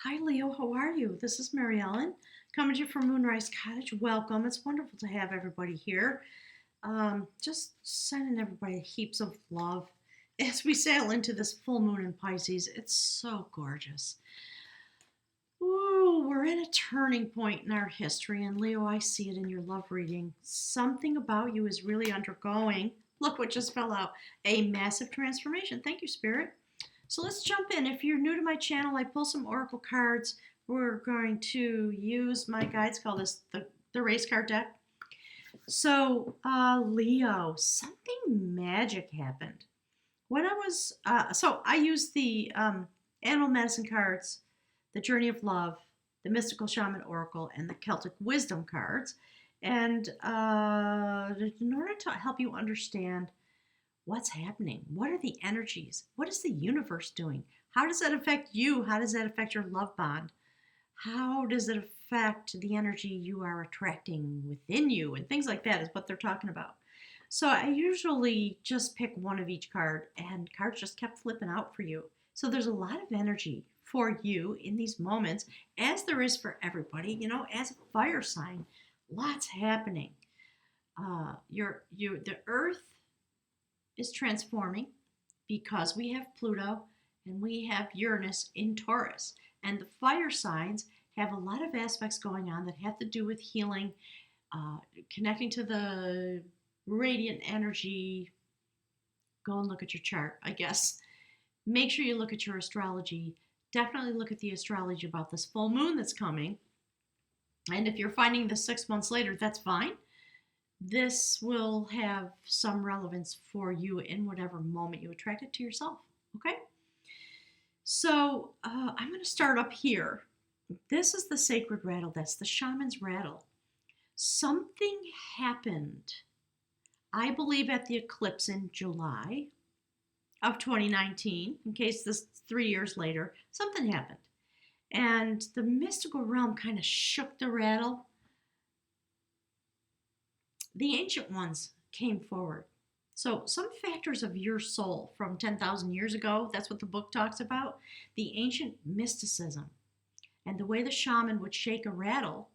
Hi, Leo. How are you? This is Mary Ellen coming to you from Moonrise Cottage. Welcome. It's wonderful to have everybody here. Just sending everybody heaps of love as we sail into this full moon in Pisces. It's so gorgeous. Ooh, we're at a turning point in our history, and Leo, I see it in your love reading. Something about you is really undergoing. Look what just fell out, a massive transformation. Thank you, Spirit. So let's jump in. If you're new to my channel, I pull some oracle cards. We're going to use my guides, call this the race card deck. So, Leo, something magic happened. When I was, so I used the animal medicine cards, the Journey of Love, the Mystical Shaman Oracle, and the Celtic Wisdom cards. And in order to help you understand what's happening, what are the energies, what is the universe doing, how does that affect you, how does that affect your love bond, how does it affect the energy you are attracting within you, and things like that is what they're talking about. So I usually just pick one of each card, and cards just kept flipping out for you. So there's a lot of energy for you in these moments, as there is for everybody. As a fire sign, lots happening. The Earth is transforming because we have Pluto and we have Uranus in Taurus. And the fire signs have a lot of aspects going on that have to do with healing, connecting to the radiant energy. Go and look at your chart, I guess. Make sure you look at your astrology. Definitely look at the astrology about this full moon that's coming. And if you're finding this 6 months later, that's fine. This will have some relevance for you in whatever moment you attract it to yourself. Okay? So I'm going to start up here. This is the sacred rattle. That's the shaman's rattle. Something happened, I believe, at the eclipse in July of 2019. In case this 3 years later, something happened. And the mystical realm kind of shook the rattle. The ancient ones came forward. So some factors of your soul from 10,000 years ago, that's what the book talks about, the ancient mysticism and the way the shaman would shake a rattle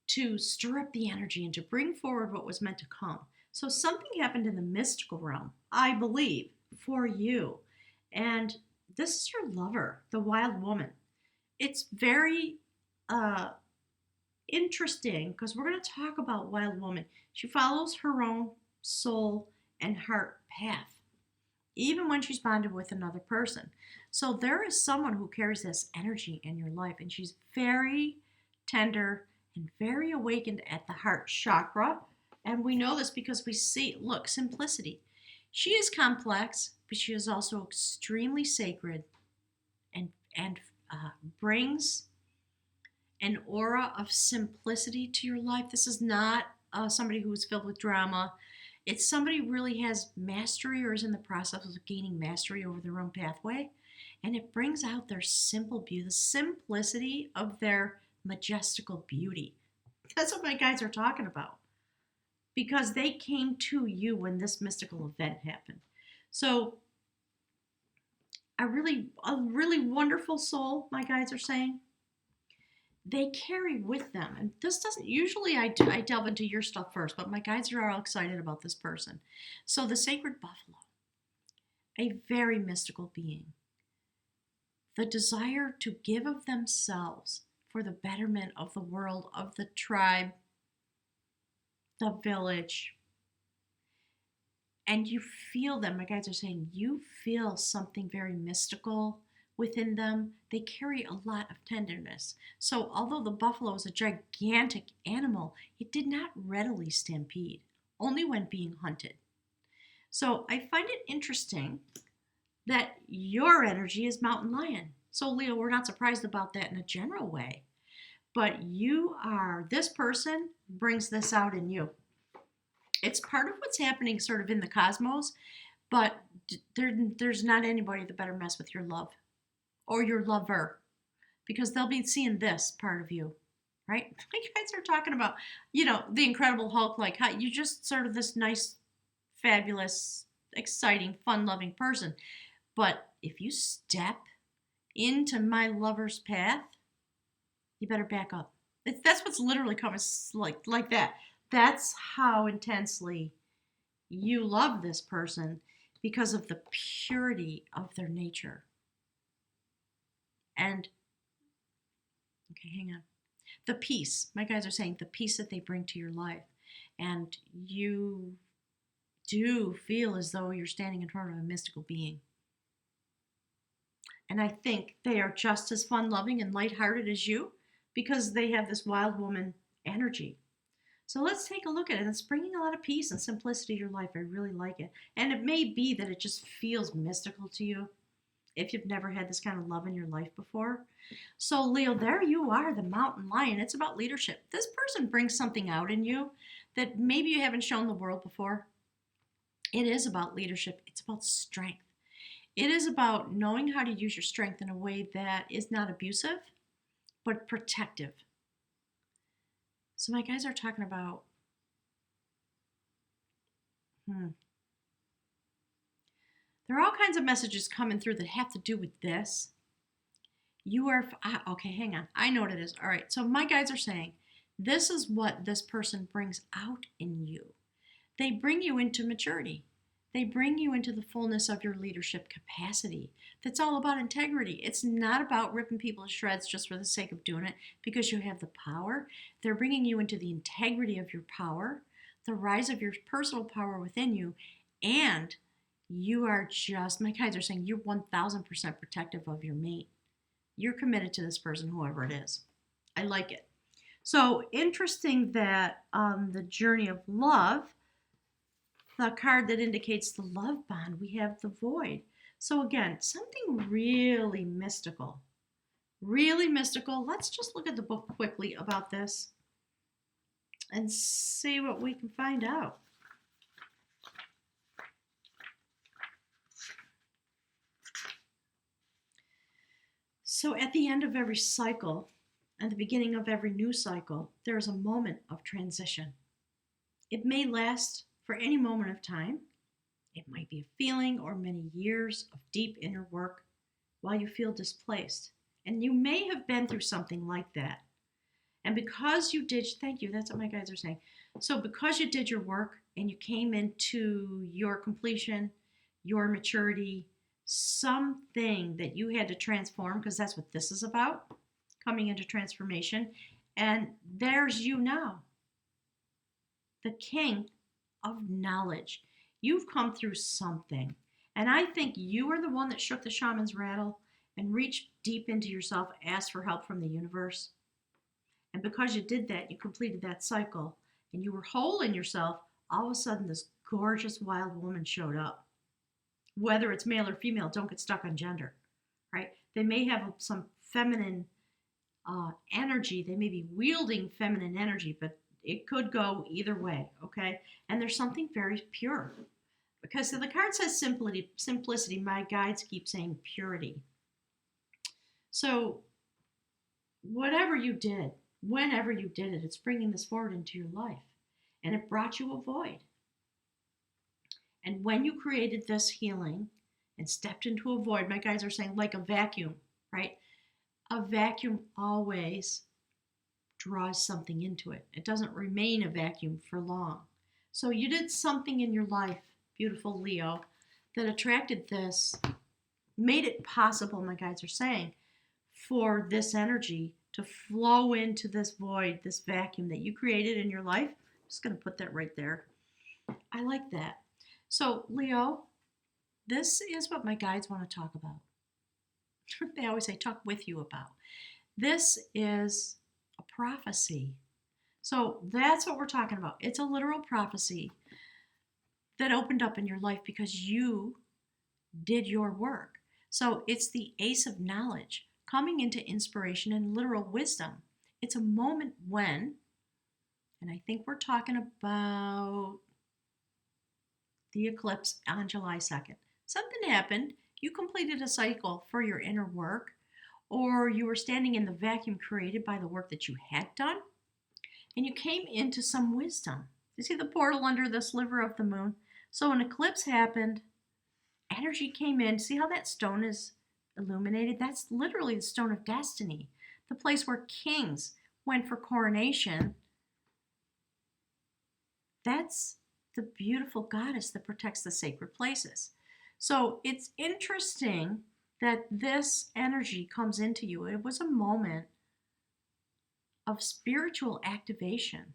to stir up the energy and to bring forward what was meant to come. So something happened in the mystical realm, I believe, for you. And this is your lover, the wild woman. It's very interesting because we're going to talk about wild woman. She follows her own soul and heart path, even when she's bonded with another person. So there is someone who carries this energy in your life, and she's very tender and very awakened at the heart chakra. And we know this because we see, look, simplicity. She is complex, but she is also extremely sacred and brings an aura of simplicity to your life. This is not somebody who is filled with drama. It's somebody who really has mastery or is in the process of gaining mastery over their own pathway. And it brings out their simple beauty, the simplicity of their majestical beauty. That's what my guides are talking about. Because they came to you when this mystical event happened. So a really wonderful soul, my guides are saying, they carry with them, and this doesn't usually, I delve into your stuff first, but my guides are all excited about this person. So the sacred buffalo, a very mystical being, the desire to give of themselves for the betterment of the world, of the tribe, the village. And you feel them, my guides are saying, you feel something very mystical within them. They carry a lot of tenderness. So although the buffalo is a gigantic animal, it did not readily stampede, only when being hunted. So I find it interesting that your energy is mountain lion. So Leo, we're not surprised about that in a general way, but this person brings this out in you. It's part of what's happening sort of in the cosmos, but there's not anybody that better mess with your love or your lover, because they'll be seeing this part of you, right? You guys are talking about, the Incredible Hulk, like how you just sort of this nice, fabulous, exciting, fun-loving person. But if you step into my lover's path, You better back up. That's what's literally coming like that. That's how intensely you love this person because of the purity of their nature. And, okay, hang on. The peace. My guys are saying the peace that they bring to your life. And you do feel as though you're standing in front of a mystical being. And I think they are just as fun loving and lighthearted as you because they have this wild woman energy. So let's take a look at it. It's bringing a lot of peace and simplicity to your life. I really like it. And it may be that it just feels mystical to you if you've never had this kind of love in your life before. So, Leo, there you are, the mountain lion. It's about leadership. This person brings something out in you that maybe you haven't shown the world before. It is about leadership, it's about strength. It is about knowing how to use your strength in a way that is not abusive, but protective. So, my guys are talking about, there are all kinds of messages coming through that have to do with this. You are, okay, hang on. I know what it is. All right. So my guys are saying this is what this person brings out in you. They bring you into maturity. They bring you into the fullness of your leadership capacity. That's all about integrity. It's not about ripping people to shreds just for the sake of doing it because you have the power. They're bringing you into the integrity of your power, the rise of your personal power within you, and you are just, my guys are saying you're 1000% protective of your mate. You're committed to this person, whoever it is. I like it. So interesting that on the journey of love, the card that indicates the love bond, we have the void. So again, something really mystical. Really mystical. Let's just look at the book quickly about this and see what we can find out. So at the end of every cycle, and the beginning of every new cycle, there is a moment of transition. It may last for any moment of time. It might be a feeling or many years of deep inner work while you feel displaced. And you may have been through something like that. And because you did, thank you, that's what my guys are saying. So because you did your work and you came into your completion, your maturity, something that you had to transform, because that's what this is about, coming into transformation. And there's you now, the king of knowledge. You've come through something. And I think you are the one that shook the shaman's rattle and reached deep into yourself, asked for help from the universe. And because you did that, you completed that cycle and you were whole in yourself, all of a sudden this gorgeous wild woman showed up. Whether it's male or female, don't get stuck on gender, right? They may have some feminine energy. They may be wielding feminine energy, but it could go either way, okay? And there's something very pure. Because the card says simplicity. My guides keep saying purity. So whatever you did, whenever you did it, it's bringing this forward into your life. And it brought you a void. And when you created this healing and stepped into a void, my guys are saying like a vacuum, right? A vacuum always draws something into it. It doesn't remain a vacuum for long. So you did something in your life, beautiful Leo, that attracted this, made it possible, my guys are saying, for this energy to flow into this void, this vacuum that you created in your life. I'm just going to put that right there. I like that. So, Leo, this is what my guides want to talk about. They always say, talk with you about. This is a prophecy. So that's what we're talking about. It's a literal prophecy that opened up in your life because you did your work. So it's the ace of knowledge coming into inspiration and literal wisdom. It's a moment when, and I think we're talking about the eclipse on July 2nd. Something happened. You completed a cycle for your inner work, or you were standing in the vacuum created by the work that you had done, and you came into some wisdom. You see the portal under the sliver of the moon? So an eclipse happened, energy came in. See how that stone is illuminated? That's literally the stone of destiny, the place where kings went for coronation. That's the beautiful goddess that protects the sacred places. So it's interesting that this energy comes into you. It was a moment of spiritual activation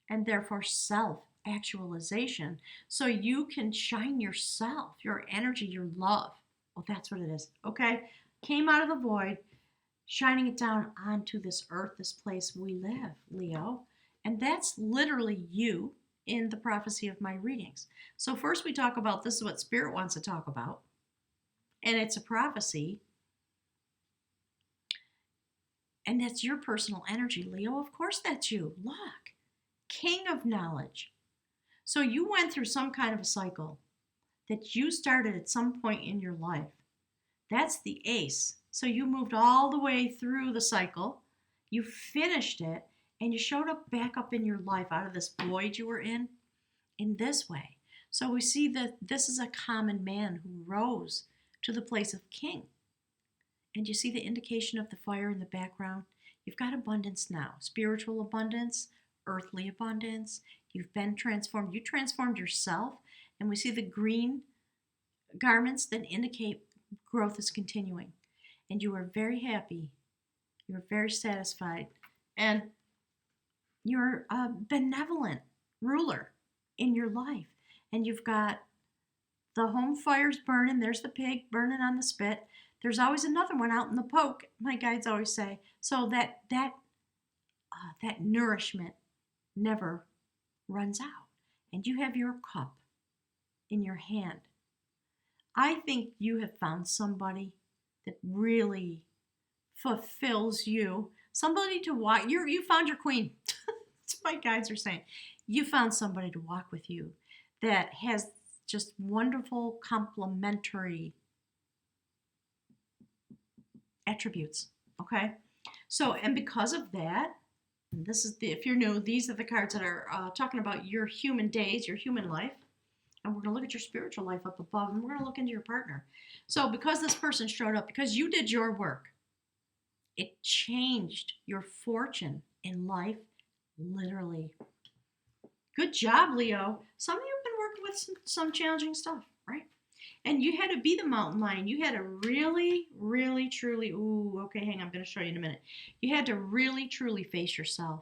and therefore self actualization. So you can shine yourself, your energy, your love. Well, that's what it is. Okay? Came out of the void, shining it down onto this earth, this place we live, Leo. And that's literally you in the prophecy of my readings. So first we talk about this is what Spirit wants to talk about. And it's a prophecy. And that's your personal energy, Leo. Of course that's you. Look, king of knowledge. So you went through some kind of a cycle that you started at some point in your life. That's the ace. So you moved all the way through the cycle. You finished it. And you showed up back up in your life out of this void you were in this way. So we see that this is a common man who rose to the place of king. And you see the indication of the fire in the background. You've got abundance now, spiritual abundance, earthly abundance. You've been transformed. You transformed yourself. And we see the green garments that indicate growth is continuing. And you are very happy. You're very satisfied. And you're a benevolent ruler in your life. And you've got the home fires burning. There's the pig burning on the spit. There's always another one out in the poke, my guides always say. So that nourishment never runs out. And you have your cup in your hand. I think you have found somebody that really fulfills you. Somebody to walk. You found your queen. That's what my guides are saying. You found somebody to walk with you that has just wonderful complementary attributes. Okay? So, and because of that, this is if you're new, these are the cards that are talking about your human days, your human life. And we're going to look at your spiritual life up above, and we're going to look into your partner. So because this person showed up, because you did your work, it changed your fortune in life, literally. Good job, Leo. Some of you have been working with some challenging stuff, right? And you had to be the mountain lion. You had to really, really, truly, okay, hang on, I'm going to show you in a minute. You had to really, truly face yourself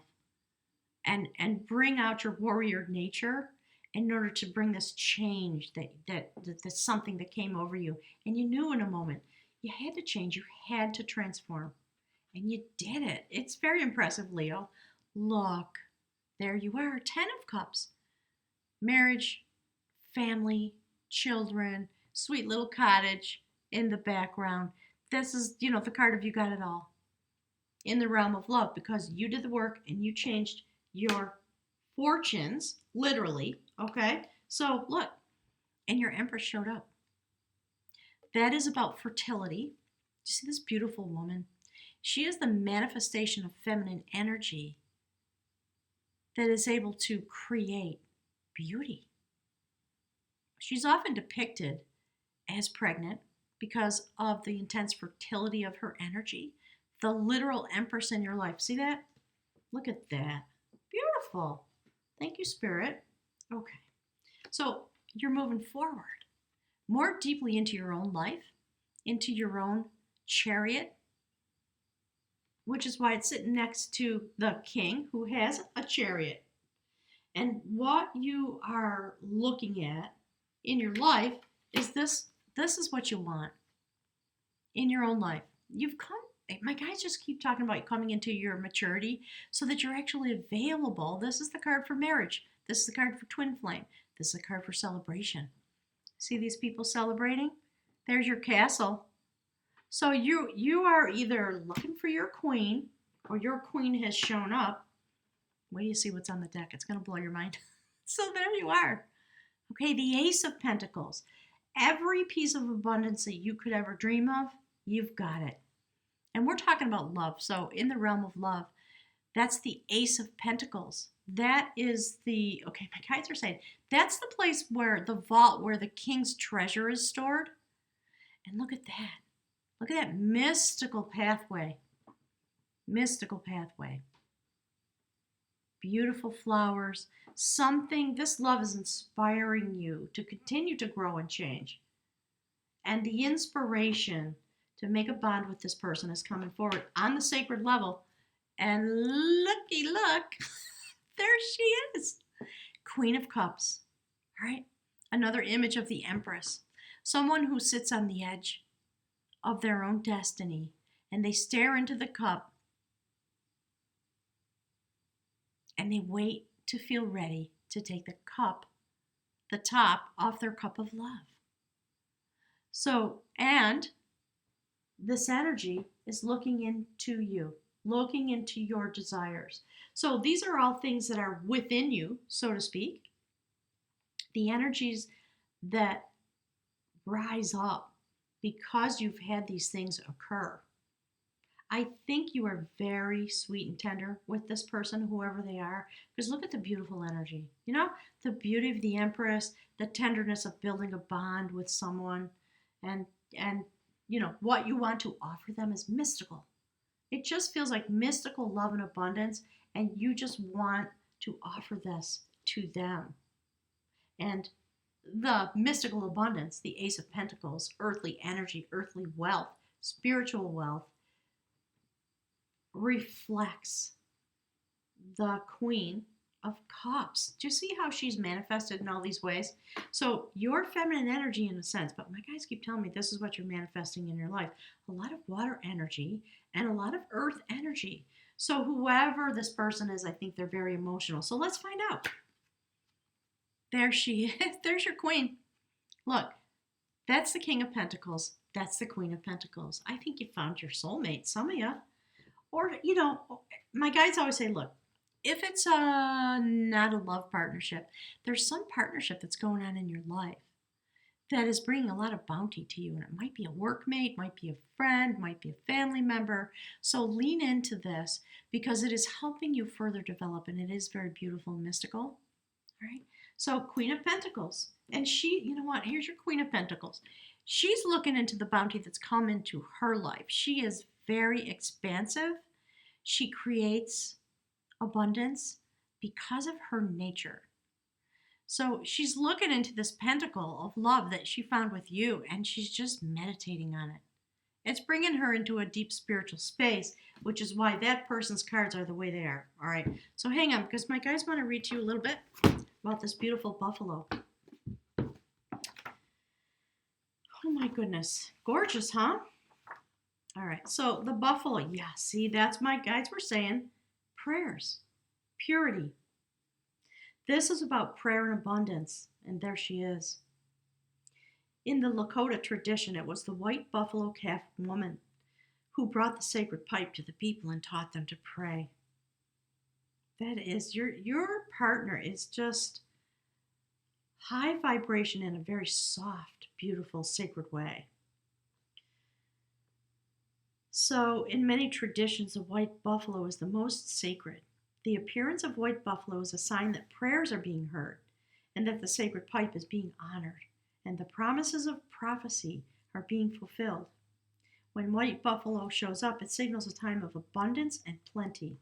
and bring out your warrior nature in order to bring this change that's something that came over you. And you knew in a moment, you had to change, you had to transform. And you did it. It's very impressive, Leo. Look, there you are, 10 of Cups. Marriage, family, children, sweet little cottage in the background. This is, the card of you got it all in the realm of love because you did the work and you changed your fortunes, literally, okay? So look, and your Empress showed up. That is about fertility. Do you see this beautiful woman? She is the manifestation of feminine energy that is able to create beauty. She's often depicted as pregnant because of the intense fertility of her energy. The literal Empress in your life. See that? Look at that. Beautiful. Thank you, Spirit. Okay. So you're moving forward more deeply into your own life, into your own chariot, which is why it's sitting next to the king who has a chariot. And what you are looking at in your life is this is what you want in your own life. My guys just keep talking about coming into your maturity so that you're actually available. This is the card for marriage. This is the card for twin flame. This is the card for celebration. See these people celebrating? There's your castle. So you are either looking for your queen or your queen has shown up. Wait till you see what's on the deck. It's going to blow your mind. So there you are. Okay, the Ace of Pentacles. Every piece of abundance that you could ever dream of, you've got it. And we're talking about love. So in the realm of love, that's the Ace of Pentacles. That is my guides are saying, that's the place where the vault, where the king's treasure is stored. And look at that. Look at that mystical pathway. mystical pathway, beautiful flowers, something. This love is inspiring you to continue to grow and change. And the inspiration to make a bond with this person is coming forward on the sacred level. And looky look, there she is. Queen of Cups. All right. Another image of the Empress. Someone who sits on the edge of their own destiny and they stare into the cup and they wait to feel ready to take the top off their cup of love. So, and this energy is looking into you, looking into your desires. So these are all things that are within you, so to speak. The energies that rise up because you've had these things occur. I think you are very sweet and tender with this person, whoever they are, because look at the beautiful energy. You know, the beauty of the Empress, the tenderness of building a bond with someone, and you know, what you want to offer them is mystical. It just feels like mystical love and abundance, and you just want to offer this to them. And the mystical abundance, the Ace of Pentacles, earthly energy, earthly wealth, spiritual wealth, reflects the Queen of Cups. Do you see how she's manifested in all these ways? So your feminine energy in a sense, but my guys keep telling me this is what you're manifesting in your life. A lot of water energy and a lot of earth energy. So whoever this person is, I think they're very emotional. So let's find out. There she is. There's your queen. Look, that's the King of Pentacles. That's the Queen of Pentacles. I think you found your soulmate, some of you. Or, you know, my guides always say, look, if it's not a love partnership, there's some partnership that's going on in your life that is bringing a lot of bounty to you. And it might be a workmate, might be a friend, might be a family member. So lean into this because it is helping you further develop, and it is very beautiful and mystical. All right. So Queen of Pentacles. And she, you know what? Here's your Queen of Pentacles. She's looking into the bounty that's come into her life. She is very expansive. She creates abundance because of her nature. So she's looking into this pentacle of love that she found with you, and she's just meditating on it. It's bringing her into a deep spiritual space, which is why that person's cards are the way they are. All right. So hang on, because my guys want to read to you a little bit about this beautiful buffalo. Oh my goodness. Gorgeous, huh? All right. So the buffalo. Yeah, see, that's my guides were saying. Prayers. Purity. This is about prayer and abundance. And there she is. In the Lakota tradition, it was the white buffalo calf woman who brought the sacred pipe to the people and taught them to pray. That is, your partner is just high vibration in a very soft, beautiful, sacred way. So, in many traditions, a white buffalo is the most sacred. The appearance of white buffalo is a sign that prayers are being heard and that the sacred pipe is being honored and the promises of prophecy are being fulfilled. When white buffalo shows up, it signals a time of abundance and plenty.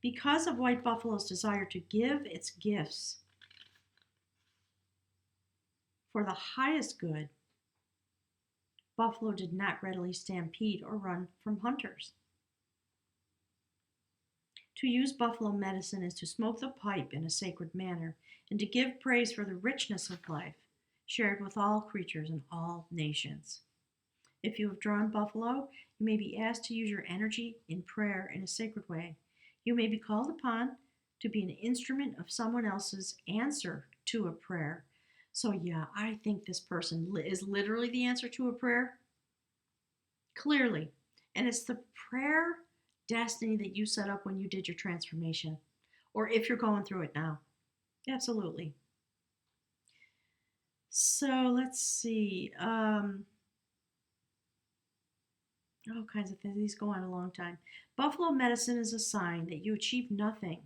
Because of white buffalo's desire to give its gifts for the highest good, buffalo did not readily stampede or run from hunters. To use buffalo medicine is to smoke the pipe in a sacred manner and to give praise for the richness of life shared with all creatures and all nations. If you have drawn buffalo, you may be asked to use your energy in prayer in a sacred way. You may be called upon to be an instrument of someone else's answer to a prayer. So yeah, I think this person is literally the answer to a prayer. Clearly. And it's the prayer destiny that you set up when you did your transformation. Or if you're going through it now. Absolutely. So let's see. All kinds of things. These go on a long time. Buffalo medicine is a sign that you achieve nothing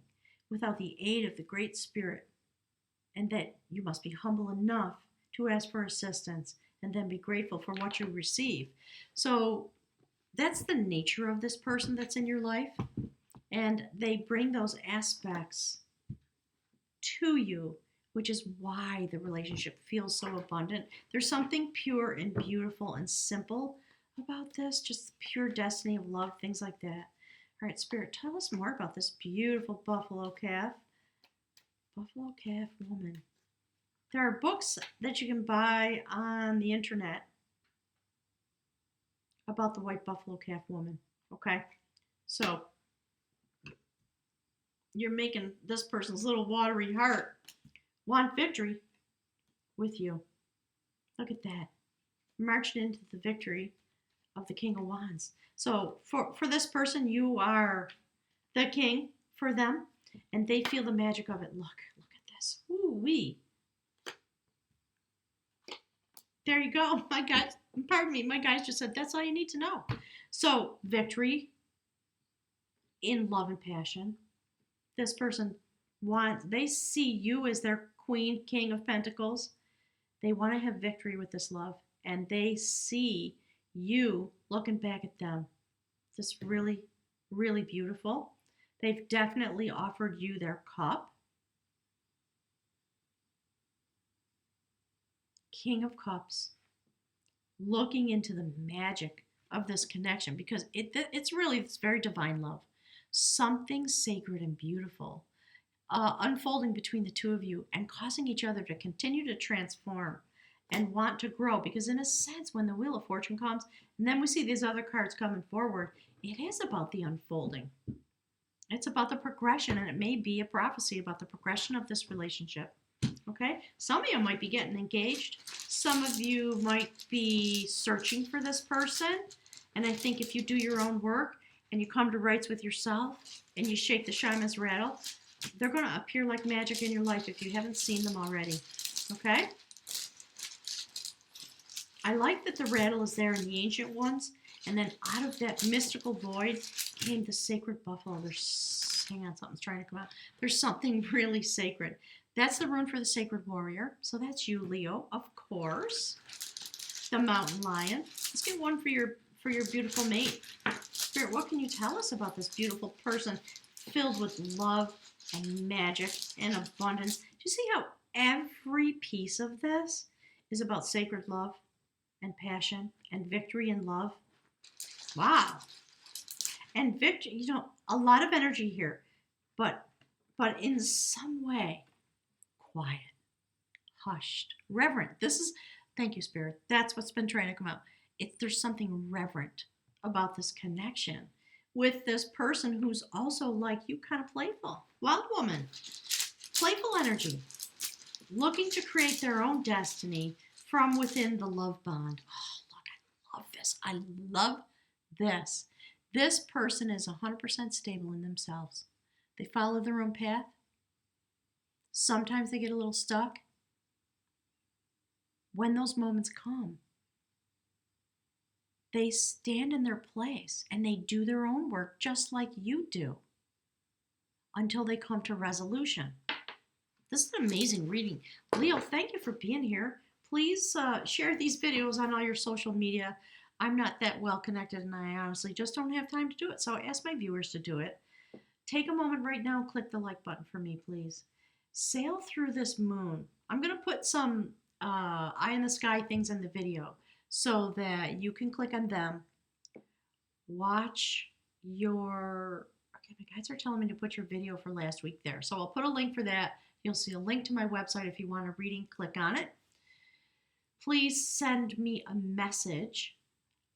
without the aid of the Great Spirit, and that you must be humble enough to ask for assistance and then be grateful for what you receive. So that's the nature of this person that's in your life. And they bring those aspects to you, which is why the relationship feels so abundant. There's something pure and beautiful and simple about this, just pure destiny of love, things like that. All right, Spirit, tell us more about this beautiful buffalo calf. Buffalo calf woman. There are books that you can buy on the internet about the white buffalo calf woman. Okay, so you're making this person's little watery heart want victory with you. Look at that. Marching into the victory of the King of Wands. So for this person, you are the king for them, and they feel the magic of it. Look at this. Ooh-wee. There you go. My guys, pardon me, my guys just said that's all you need to know. So victory in love and passion. This person they see you as their queen, king of pentacles. They want to have victory with this love, and they see you looking back at them. This really, really beautiful. They've definitely offered you their cup. King of Cups, looking into the magic of this connection, because it's really this very divine love. Something sacred and beautiful unfolding between the two of you and causing each other to continue to transform and want to grow. Because in a sense, when the Wheel of Fortune comes, and then we see these other cards coming forward, it is about the unfolding. It's about the progression, and it may be a prophecy about the progression of this relationship. Okay? Some of you might be getting engaged. Some of you might be searching for this person. And I think if you do your own work and you come to rights with yourself and you shake the shaman's rattle, they're going to appear like magic in your life if you haven't seen them already. Okay? I like that the rattle is there in the ancient ones, and then out of that mystical void came the sacred buffalo. Hang on, something's trying to come out. There's something really sacred. That's the rune for the sacred warrior. So that's you, Leo, of course. The mountain lion. Let's get one for your beautiful mate. Spirit, what can you tell us about this beautiful person filled with love and magic and abundance? Do you see how every piece of this is about sacred love and passion and victory and love? Wow. And victory, a lot of energy here, but in some way, quiet, hushed, reverent. Thank you, Spirit. That's what's been trying to come out. There's something reverent about this connection with this person who's also like you, kind of playful. Wild woman, playful energy, looking to create their own destiny from within the love bond. Oh, look, I love this. I love this. This person is 100% stable in themselves. They follow their own path. Sometimes they get a little stuck. When those moments come, they stand in their place and they do their own work just like you do until they come to resolution. This is an amazing reading. Leo, thank you for being here. Please share these videos on all your social media. I'm not that well connected, and I honestly just don't have time to do it, so I ask my viewers to do it. Take a moment right now and click the like button for me, please. Sail through this moon. I'm going to put some eye in the sky things in the video so that you can click on them. Watch your... Okay, my guides are telling me to put your video for last week there. So I'll put a link for that. You'll see a link to my website if you want a reading. Click on it. Please send me a message.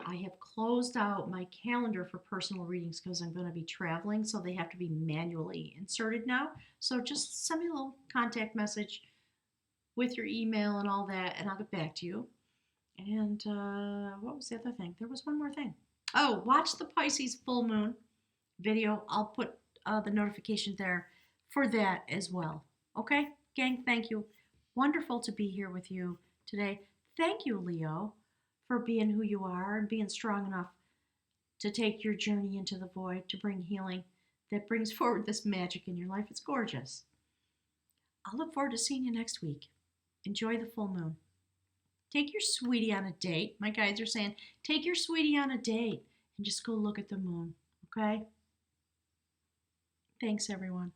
I have closed out my calendar for personal readings because I'm going to be traveling, so they have to be manually inserted now. So just send me a little contact message with your email and all that, and I'll get back to you. And what was the other thing? There was one more thing. Oh, watch the Pisces full moon video. I'll put the notification there for that as well. Okay, gang, thank you. Wonderful to be here with you today. Thank you, Leo, for being who you are and being strong enough to take your journey into the void, to bring healing that brings forward this magic in your life. It's gorgeous. I'll look forward to seeing you next week. Enjoy the full moon. Take your sweetie on a date. My guides are saying, take your sweetie on a date. and just go look at the moon, okay? Thanks, everyone.